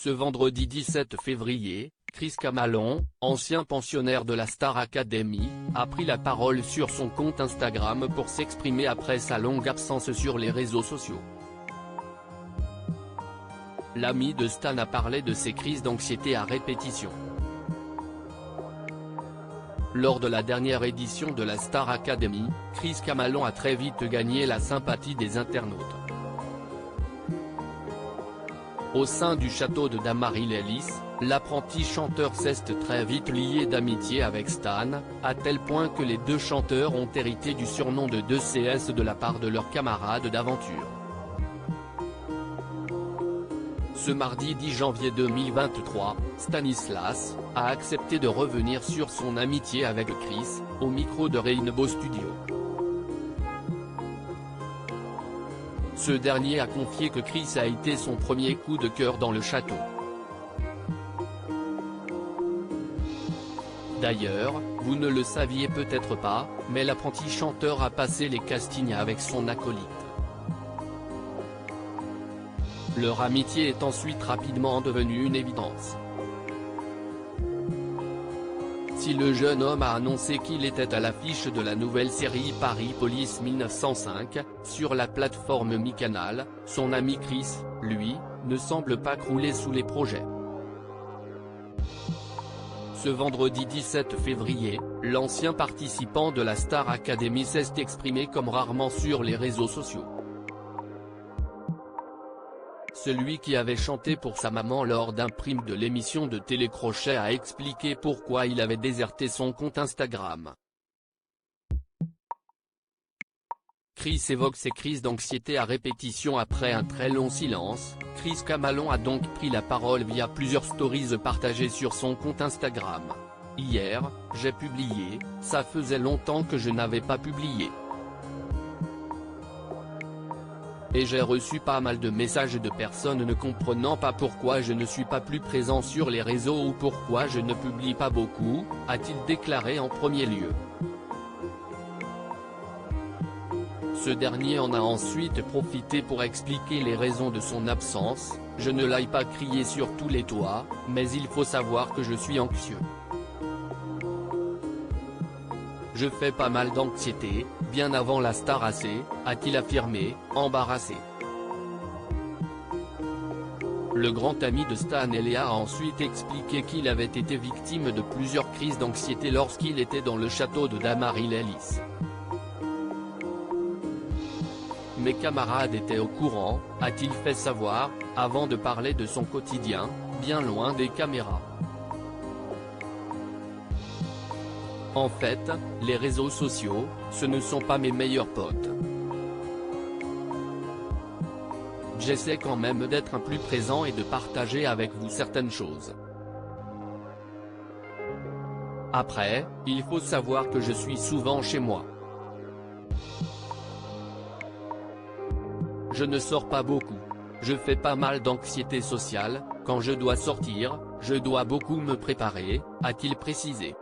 Ce vendredi 17 février, Chris Camalon, ancien pensionnaire de la Star Academy, a pris la parole sur son compte Instagram pour s'exprimer après sa longue absence sur les réseaux sociaux. L'ami de Stan a parlé de ses crises d'anxiété à répétition. Lors de la dernière édition de la Star Academy, Chris Camalon a très vite gagné la sympathie des internautes. Au sein du château de Dammaril-Ellis, l'apprenti chanteur s'est très vite lié d'amitié avec Stan, à tel point que les deux chanteurs ont hérité du surnom de 2CS de la part de leurs camarades d'aventure. Ce mardi 10 janvier 2023, Stanislas a accepté de revenir sur son amitié avec Chris, au micro de Rainbow Studio. Ce dernier a confié que Chris a été son premier coup de cœur dans le château. D'ailleurs, vous ne le saviez peut-être pas, mais l'apprenti chanteur a passé les castings avec son acolyte. Leur amitié est ensuite rapidement devenue une évidence. Si le jeune homme a annoncé qu'il était à l'affiche de la nouvelle série Paris Police 1905, sur la plateforme MyCanal, son ami Chris, lui, ne semble pas crouler sous les projets. Ce vendredi 17 février, l'ancien participant de la Star Academy s'est exprimé comme rarement sur les réseaux sociaux. Celui qui avait chanté pour sa maman lors d'un prime de l'émission de Télécrochet a expliqué pourquoi il avait déserté son compte Instagram. Chris évoque ses crises d'anxiété à répétition après un très long silence. Chris Camalon a donc pris la parole via plusieurs stories partagées sur son compte Instagram. Hier, j'ai publié, ça faisait longtemps que je n'avais pas publié. Et j'ai reçu pas mal de messages de personnes ne comprenant pas pourquoi je ne suis pas plus présent sur les réseaux ou pourquoi je ne publie pas beaucoup, a-t-il déclaré en premier lieu. Ce dernier en a ensuite profité pour expliquer les raisons de son absence. Je ne l'aille pas crier sur tous les toits, mais il faut savoir que je suis anxieux. Je fais pas mal d'anxiété, bien avant la Star AC, a-t-il affirmé, embarrassé. Le grand ami de Stan et Léa a ensuite expliqué qu'il avait été victime de plusieurs crises d'anxiété lorsqu'il était dans le château de Dammaril-Ellis. Mes camarades étaient au courant, a-t-il fait savoir, avant de parler de son quotidien, bien loin des caméras. En fait, les réseaux sociaux, ce ne sont pas mes meilleurs potes. J'essaie quand même d'être un plus présent et de partager avec vous certaines choses. Après, il faut savoir que je suis souvent chez moi. Je ne sors pas beaucoup. Je fais pas mal d'anxiété sociale, quand je dois sortir, je dois beaucoup me préparer, a-t-il précisé.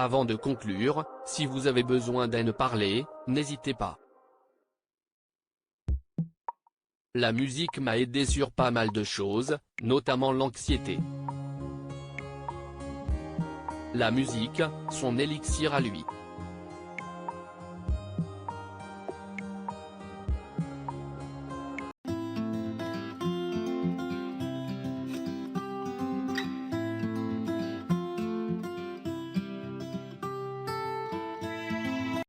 Avant de conclure, si vous avez besoin d'en parler, n'hésitez pas. La musique m'a aidé sur pas mal de choses, notamment l'anxiété. La musique, son élixir à lui.